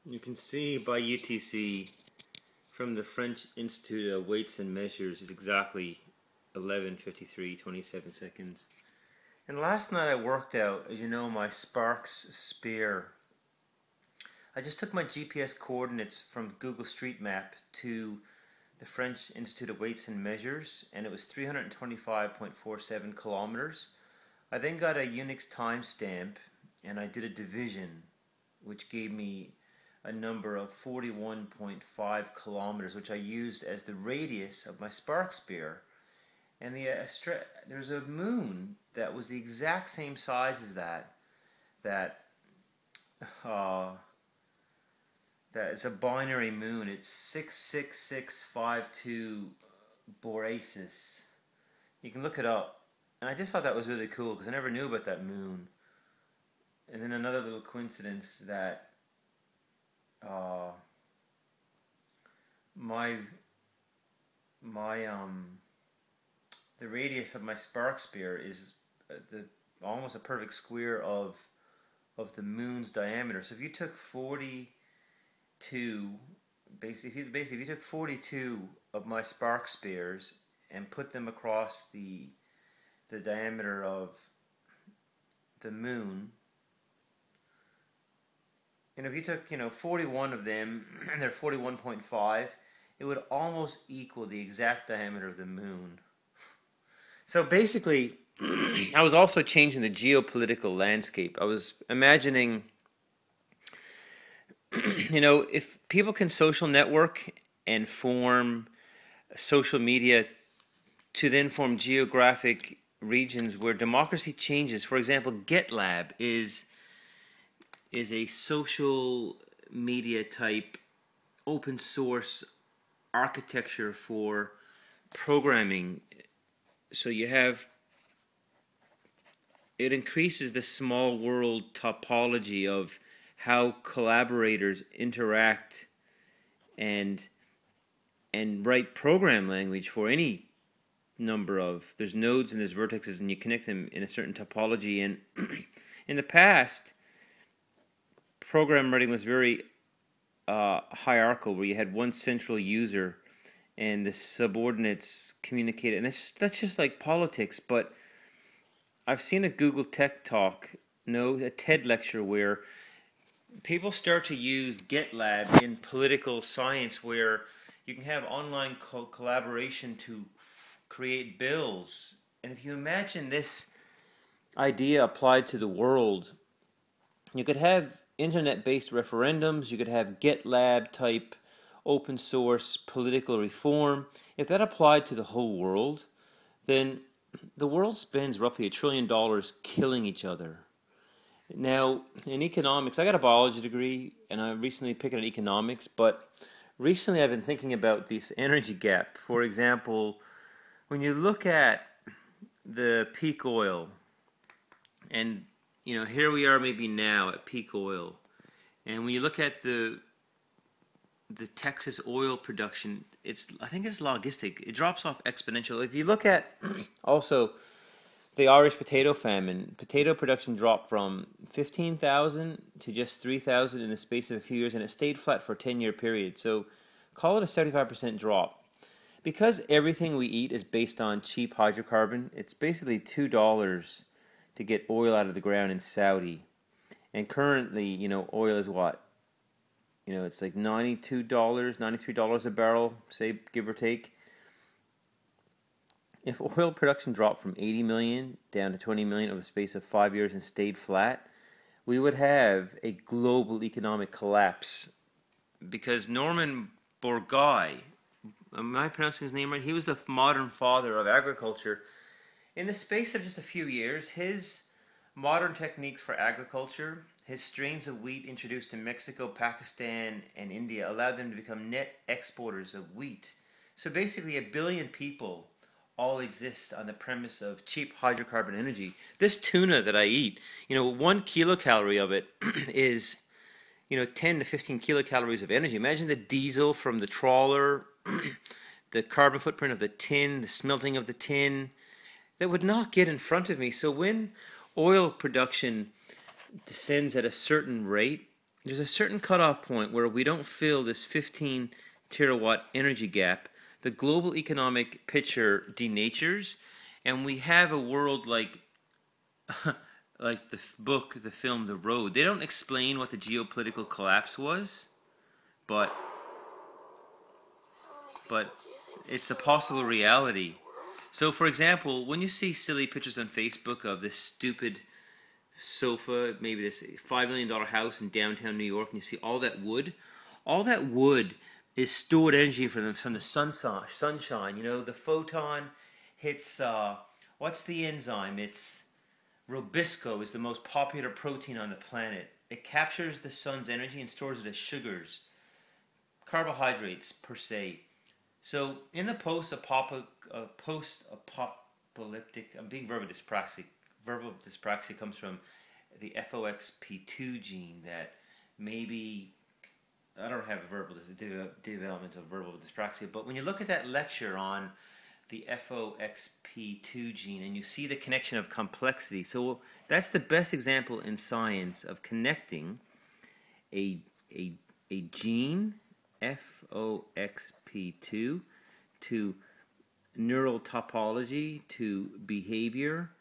You can see by UTC from the French Institute of Weights and Measures is exactly 11:53:27 seconds. And last night I worked out, as you know, my Sparks Spear. I just took my GPS coordinates from Google Street Map to the French Institute of Weights and Measures, and it was 325.47 kilometers. I then got a Unix timestamp, and I did a division, which gave me a number of 41.5 kilometers, which I used as the radius of my Spark Spear. And there's a moon that was the exact same size as that it's a binary moon. It's 66652 Borealis. You can look it up. And I just thought that was really cool because I never knew about that moon. And then another little coincidence that the radius of my Spark Spear is almost a perfect square of the moon's diameter. So if you took 42, basically if you took 42 of my Spark Spears and put them across the diameter of the moon, and if you took 41 of them and they're 41.5, it would almost equal the exact diameter of the moon. So basically, I was also changing the geopolitical landscape. I was imagining, if people can social network and form social media to then form geographic regions where democracy changes. For example, GitLab is a social media type open source architecture for programming. So it increases the small world topology of how collaborators interact and write program language for any number of, there's nodes and there's vertexes, and you connect them in a certain topology. And in the past, program writing was very hierarchical, where you had one central user and the subordinates communicated, and that's just like politics. But I've seen a Google Tech Talk, a TED lecture, where people start to use GitLab in political science, where you can have online collaboration to create bills. And if you imagine this idea applied to the world, you could have internet-based referendums, you could have GitLab type open source political reform. If that applied to the whole world, then the world spends roughly $1 trillion killing each other. Now, in economics, I got a biology degree, and I recently picked up economics, but recently I've been thinking about this energy gap. For example, when you look at the peak oil, and here we are maybe now at peak oil, and when you look at the Texas oil production, I think it's logistic. It drops off exponentially. If you look at also the Irish potato famine, potato production dropped from 15,000 to just 3,000 in the space of a few years, and it stayed flat for a 10-year period. So call it a 75% drop. Because everything we eat is based on cheap hydrocarbon, it's basically $2 to get oil out of the ground in Saudi. And currently, oil is what? It's like $92, $93 a barrel, say, give or take. If oil production dropped from 80 million down to 20 million over the space of 5 years and stayed flat, we would have a global economic collapse. Because Norman Bourgault, am I pronouncing his name right? He was the modern father of agriculture. In the space of just a few years, his modern techniques for agriculture, his strains of wheat introduced to Mexico, Pakistan, and India allowed them to become net exporters of wheat. So basically 1 billion people all exist on the premise of cheap hydrocarbon energy. This tuna that I eat, 1 kilocalorie of it is, 10 to 15 kilocalories of energy. Imagine the diesel from the trawler, the carbon footprint of the tin, the smelting of the tin. That would not get in front of me. So when oil production descends at a certain rate, there's a certain cutoff point where we don't fill this 15 terawatt energy gap, the global economic picture denatures, and we have a world like like the film The Road. They don't explain what the geopolitical collapse was, but it's a possible reality. So, for example, when you see silly pictures on Facebook of this stupid sofa, maybe this $5 million house in downtown New York, and you see all that wood is stored energy from the sunshine. You know, the photon hits, what's the enzyme? It's Rubisco is the most popular protein on the planet. It captures the sun's energy and stores it as sugars, carbohydrates per se. So in the post-apocalyptic, I'm being verbal dyspraxic. Verbal dyspraxia comes from the FOXP2 gene that maybe, I don't have a verbal development of verbal dyspraxia, but when you look at that lecture on the FOXP2 gene and you see the connection of complexity, so that's the best example in science of connecting a gene, FOXP2, to neural topology, to behavior,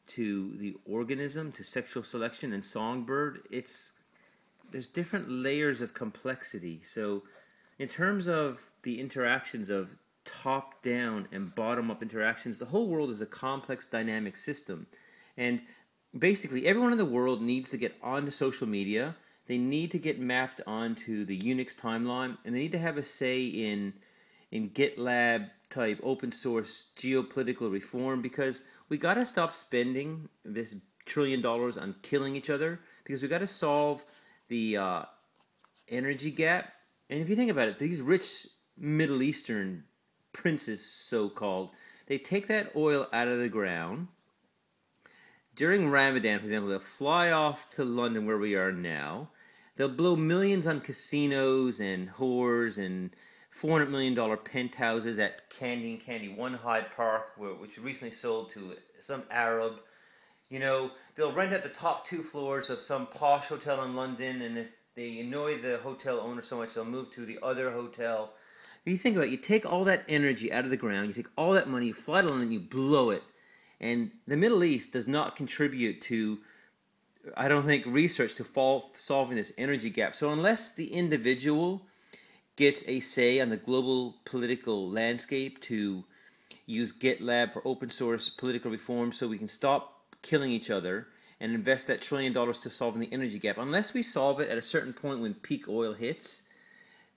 to the organism, to sexual selection and songbird. There's different layers of complexity. So in terms of the interactions of top-down and bottom-up interactions, the whole world is a complex dynamic system. And basically everyone in the world needs to get onto social media. They need to get mapped onto the Unix timeline, and they need to have a say in GitLab type open source geopolitical reform, because we got to stop spending this $1 trillion on killing each other, because we got to solve the energy gap. And if you think about it, these rich Middle Eastern princes, so-called, they take that oil out of the ground. During Ramadan, for example, they'll fly off to London, where we are now. They'll blow millions on casinos and whores and $400 million penthouses at Candy One Hyde Park, which recently sold to some Arab. You know, they'll rent out the top 2 floors of some posh hotel in London, and if they annoy the hotel owner so much, they'll move to the other hotel. If you think about it, you take all that energy out of the ground, you take all that money, you fly to London, you blow it. And the Middle East does not contribute to, I don't think, research to solving this energy gap. So unless the individual gets a say on the global political landscape to use GitLab for open source political reform so we can stop killing each other and invest that $1 trillion to solving the energy gap, unless we solve it at a certain point when peak oil hits,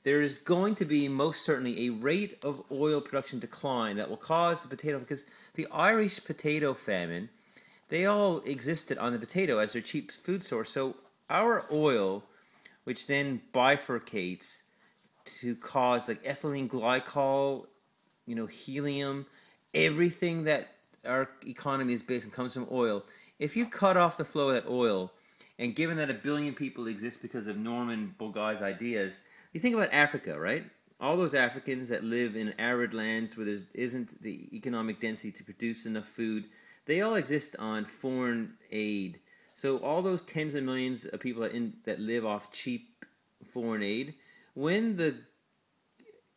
there is going to be most certainly a rate of oil production decline that will cause the potato, because the Irish potato famine, they all existed on the potato as their cheap food source. So our oil, which then bifurcates to cause like ethylene glycol, you know, helium, everything that our economy is based on comes from oil. If you cut off the flow of that oil, and given that 1 billion people exist because of Norman Bogai's ideas, you think about Africa, right? All those Africans that live in arid lands where there isn't the economic density to produce enough food, they all exist on foreign aid. So all those tens of millions of people that live off cheap foreign aid, when the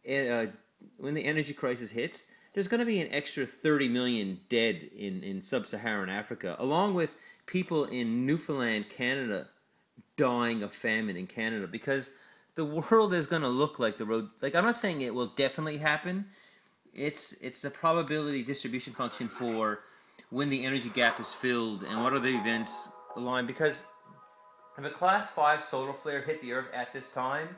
energy crisis hits, there's going to be an extra 30 million dead in sub-Saharan Africa, along with people in Newfoundland, Canada, dying of famine in Canada, because the world is going to look like the road. Like, I'm not saying it will definitely happen. It's the probability distribution function for when the energy gap is filled and what are the events aligned. Because if a class 5 solar flare hit the Earth at this time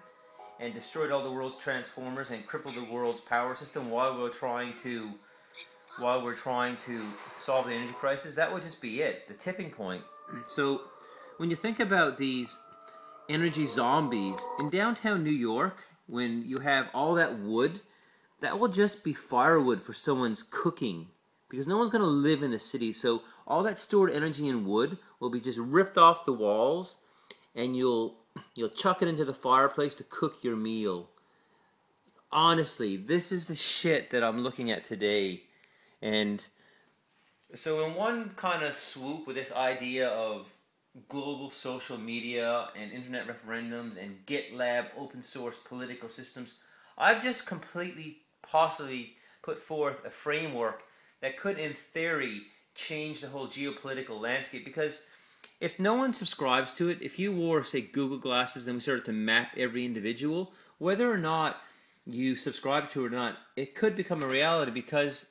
and destroyed all the world's transformers and crippled the world's power system while we're trying to solve the energy crisis, that would just be it, the tipping point. So when you think about these energy zombies in downtown New York, when you have all that wood, that will just be firewood for someone's cooking, because no one's going to live in the city. So all that stored energy in wood will be just ripped off the walls, and you'll chuck it into the fireplace to cook your meal. Honestly, this is the shit that I'm looking at today. And so in one kind of swoop with this idea of global social media and internet referendums and GitLab open source political systems, I've just completely possibly put forth a framework that could, in theory, change the whole geopolitical landscape. Because if no one subscribes to it, if you wore, say, Google glasses, then we started to map every individual, whether or not you subscribe to it or not, it could become a reality. Because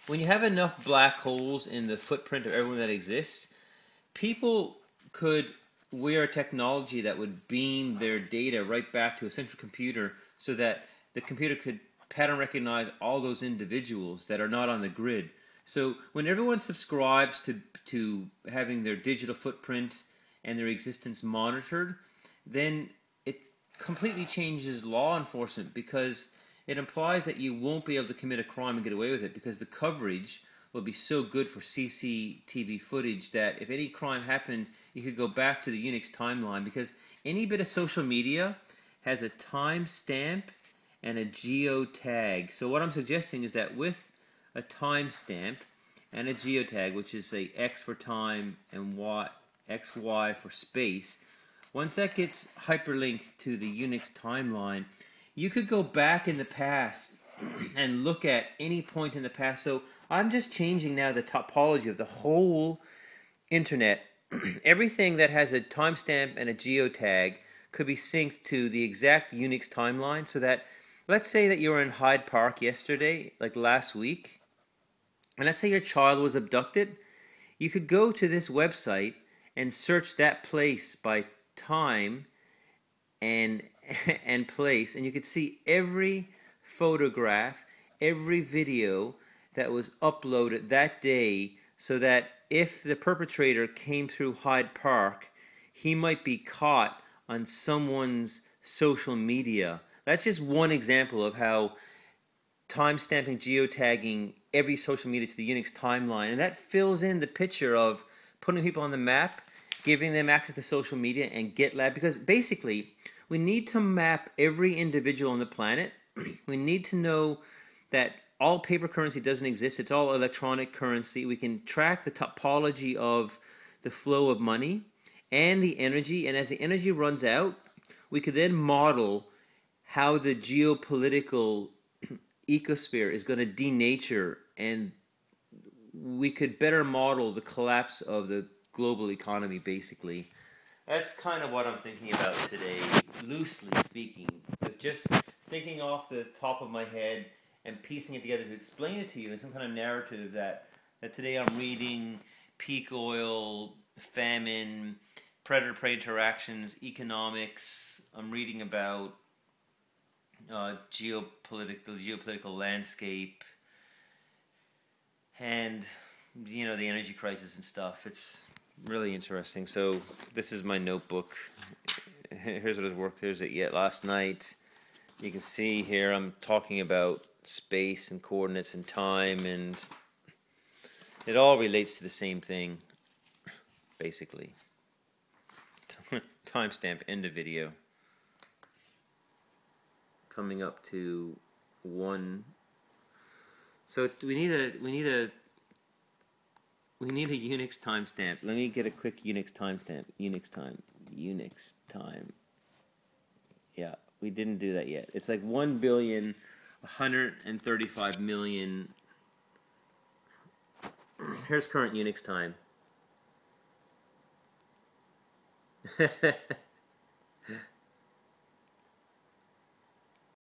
when you have enough black holes in the footprint of everyone that exists, people could wear technology that would beam their data right back to a central computer so that the computer could pattern recognize all those individuals that are not on the grid. So when everyone subscribes to having their digital footprint and their existence monitored, then it completely changes law enforcement, because it implies that you won't be able to commit a crime and get away with it, because the coverage will be so good for CCTV footage that if any crime happened, you could go back to the Unix timeline, because any bit of social media has a timestamp and a geotag. So what I'm suggesting is that with a timestamp and a geotag, which is say X for time and XY for space, once that gets hyperlinked to the Unix timeline, you could go back in the past and look at any point in the past. So I'm just changing now the topology of the whole internet. Everything that has a timestamp and a geotag could be synced to the exact Unix timeline, so that, let's say that you were in Hyde Park yesterday, like last week, and let's say your child was abducted. You could go to this website and search that place by time and place, and you could see every photograph, every video that was uploaded that day, so that if the perpetrator came through Hyde Park, he might be caught on someone's social media. That's just one example of how timestamping, geotagging every social media to the Unix timeline, and that fills in the picture of putting people on the map, giving them access to social media and GitLab, because basically we need to map every individual on the planet. We need to know that all paper currency doesn't exist. It's all electronic currency. We can track the topology of the flow of money and the energy, and as the energy runs out, we could then model how the geopolitical ecosphere is going to denature, and we could better model the collapse of the global economy, basically. That's kind of what I'm thinking about today, loosely speaking, but just thinking off the top of my head and piecing it together to explain it to you in some kind of narrative that today I'm reading peak oil, famine, predator-prey interactions, economics. I'm reading about geopolitical landscape, and the energy crisis and stuff. It's really interesting. So this is my notebook. Here's what I worked. Here's it yet last night. You can see here I'm talking about space and coordinates and time, and it all relates to the same thing, basically. Timestamp, end of video. Coming up to 1. So we need a Unix timestamp. Let me get a quick Unix timestamp. Unix time. Yeah, we didn't do that yet. It's like 1,135,000,000. Here's current Unix time.